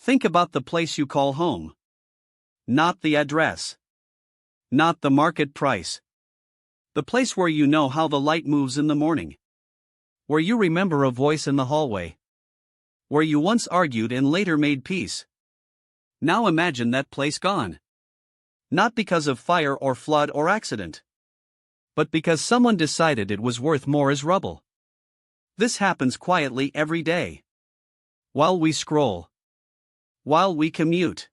Think about the place you call home. Not the address. Not the market price. The place where you know how the light moves in the morning. Where you remember a voice in the hallway. Where you once argued and later made peace. Now imagine that place gone. Not because of fire or flood or accident, but because someone decided it was worth more as rubble. This happens quietly every day. While we scroll. While we commute.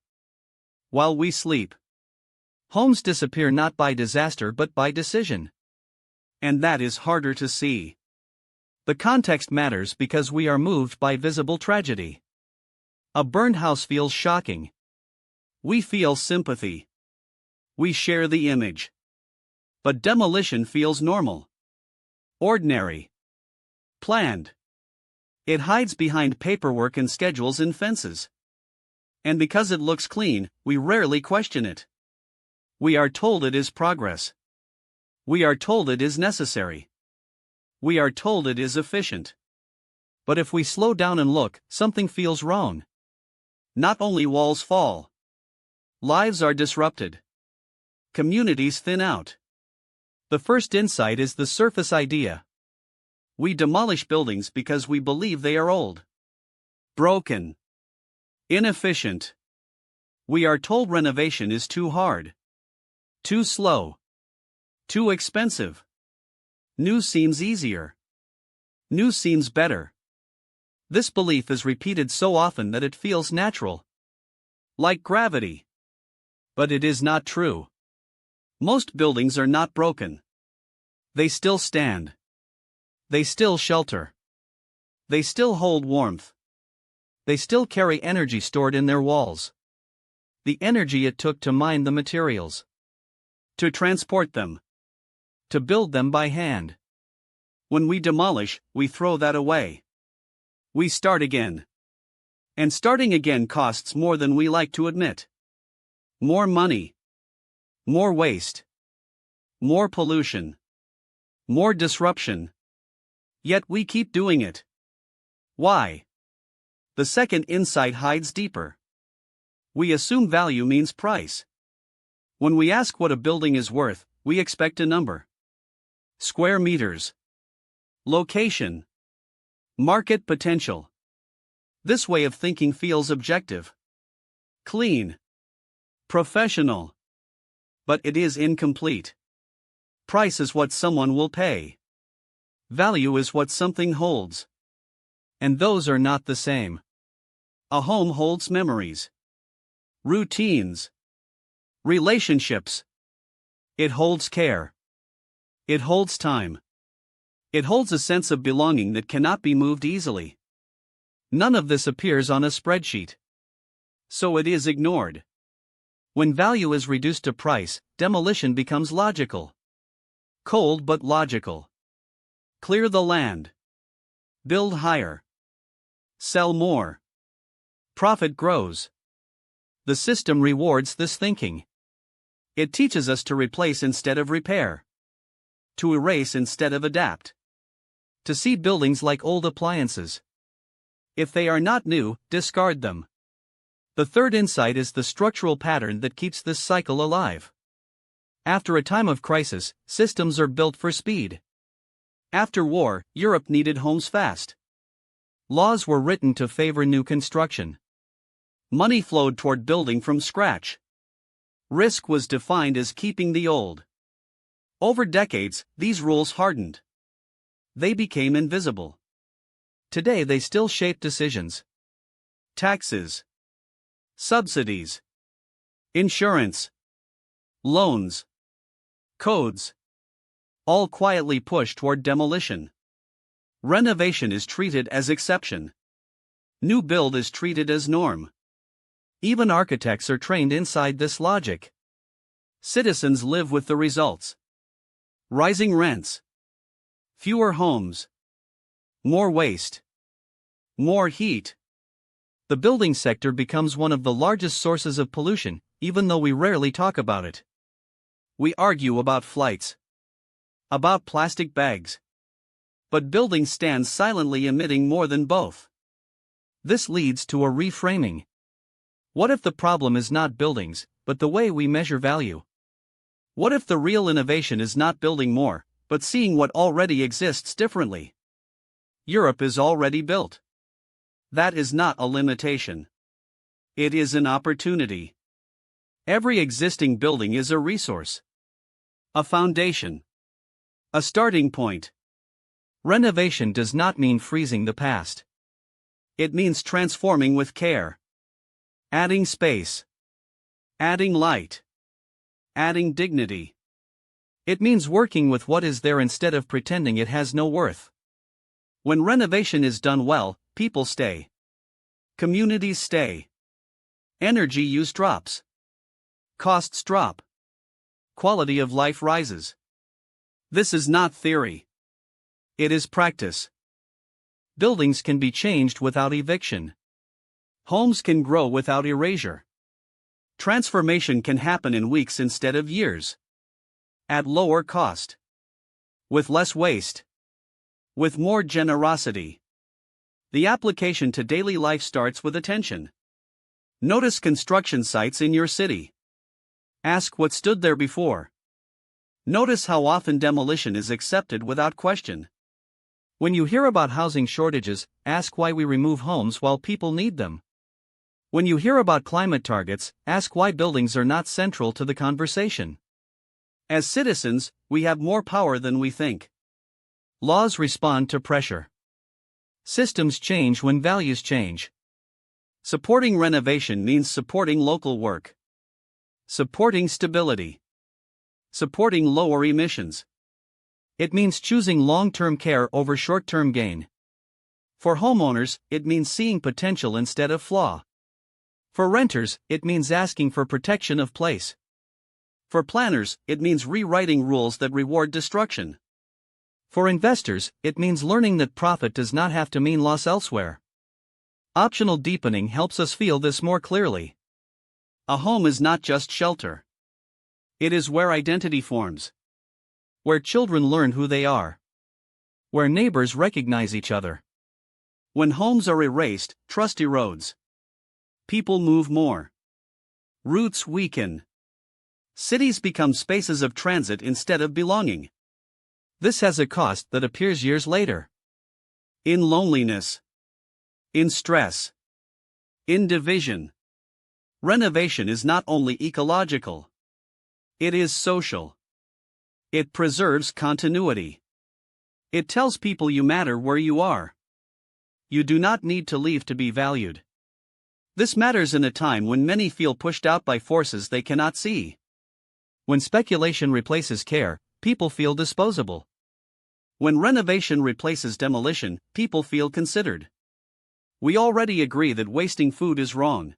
While we sleep. Homes disappear not by disaster but by decision. And that is harder to see. The context matters because we are moved by visible tragedy. A burned house feels shocking. We feel sympathy. We share the image. But demolition feels normal. Ordinary. Planned. It hides behind paperwork and schedules and fences. And because it looks clean, we rarely question it. We are told it is progress. We are told it is necessary. We are told it is efficient. But if we slow down and look, something feels wrong. Not only walls fall. Lives are disrupted. Communities thin out. The first insight is the surface idea. We demolish buildings because we believe they are old. Broken. Inefficient. We are told renovation is too hard. Too slow. Too expensive. New seems easier. New seems better. This belief is repeated so often that it feels natural. Like gravity. But it is not true. Most buildings are not broken. They still stand. They still shelter. They still hold warmth. They still carry energy stored in their walls. The energy it took to mine the materials. To transport them. To build them by hand. When we demolish, we throw that away. We start again. And starting again costs more than we like to admit. More money. More waste. More pollution. More disruption. Yet we keep doing it. Why? The second insight hides deeper. We assume value means price. When we ask what a building is worth, we expect a number. Square meters. Location. Market potential. This way of thinking feels objective. Clean. Professional. But it is incomplete. Price is what someone will pay. Value is what something holds. And those are not the same. A home holds memories. Routines. Relationships. It holds care. It holds time. It holds a sense of belonging that cannot be moved easily. None of this appears on a spreadsheet. So it is ignored. When value is reduced to price, demolition becomes logical. Cold but logical. Clear the land. Build higher. Sell more. Profit grows. The system rewards this thinking. It teaches us to replace instead of repair. To erase instead of adapt. To see buildings like old appliances. If they are not new, discard them. The third insight is the structural pattern that keeps this cycle alive. After a time of crisis, systems are built for speed. After war, Europe needed homes fast. Laws were written to favor new construction. Money flowed toward building from scratch. Risk was defined as keeping the old. Over decades, these rules hardened. They became invisible. Today they still shape decisions. Taxes. Subsidies. Insurance. Loans. Codes. All quietly push toward demolition. Renovation is treated as exception. New build is treated as norm. Even architects are trained inside this logic. Citizens live with the results. Rising rents. Fewer homes. More waste. More heat. The building sector becomes one of the largest sources of pollution, even though we rarely talk about it. We argue about flights. About plastic bags. But buildings stand silently emitting more than both. This leads to a reframing. What if the problem is not buildings, but the way we measure value? What if the real innovation is not building more, but seeing what already exists differently? Europe is already built. That is not a limitation. It is an opportunity. Every existing building is a resource, a foundation, a starting point. Renovation does not mean freezing the past. It means transforming with care. Adding space. Adding light. Adding dignity. It means working with what is there instead of pretending it has no worth. When renovation is done well, people stay. Communities stay. Energy use drops. Costs drop. Quality of life rises. This is not theory. It is practice. Buildings can be changed without eviction. Homes can grow without erasure. Transformation can happen in weeks instead of years. At lower cost. With less waste. With more generosity. The application to daily life starts with attention. Notice construction sites in your city. Ask what stood there before. Notice how often demolition is accepted without question. When you hear about housing shortages, ask why we remove homes while people need them. When you hear about climate targets, ask why buildings are not central to the conversation. As citizens, we have more power than we think. Laws respond to pressure. Systems change when values change. Supporting renovation means supporting local work. Supporting stability. Supporting lower emissions. It means choosing long-term care over short-term gain. For homeowners, it means seeing potential instead of flaw. For renters, it means asking for protection of place. For planners, it means rewriting rules that reward destruction. For investors, it means learning that profit does not have to mean loss elsewhere. Optional deepening helps us feel this more clearly. A home is not just shelter. It is where identity forms. Where children learn who they are. Where neighbors recognize each other. When homes are erased, trust erodes. People move more. Roots weaken. Cities become spaces of transit instead of belonging. This has a cost that appears years later. In loneliness. In stress. In division. Renovation is not only ecological. It is social. It preserves continuity. It tells people you matter where you are. You do not need to leave to be valued. This matters in a time when many feel pushed out by forces they cannot see. When speculation replaces care, people feel disposable. When renovation replaces demolition, people feel considered. We already agree that wasting food is wrong.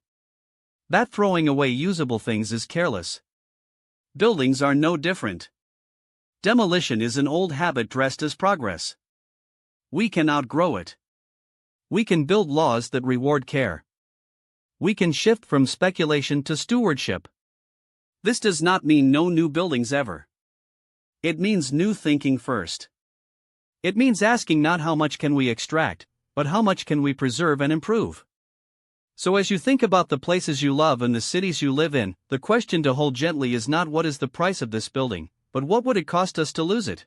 That throwing away usable things is careless. Buildings are no different. Demolition is an old habit dressed as progress. We can outgrow it. We can build laws that reward care. We can shift from speculation to stewardship. This does not mean no new buildings ever. It means new thinking first. It means asking not how much can we extract, but how much can we preserve and improve. So as you think about the places you love and the cities you live in, the question to hold gently is not what is the price of this building, but what would it cost us to lose it?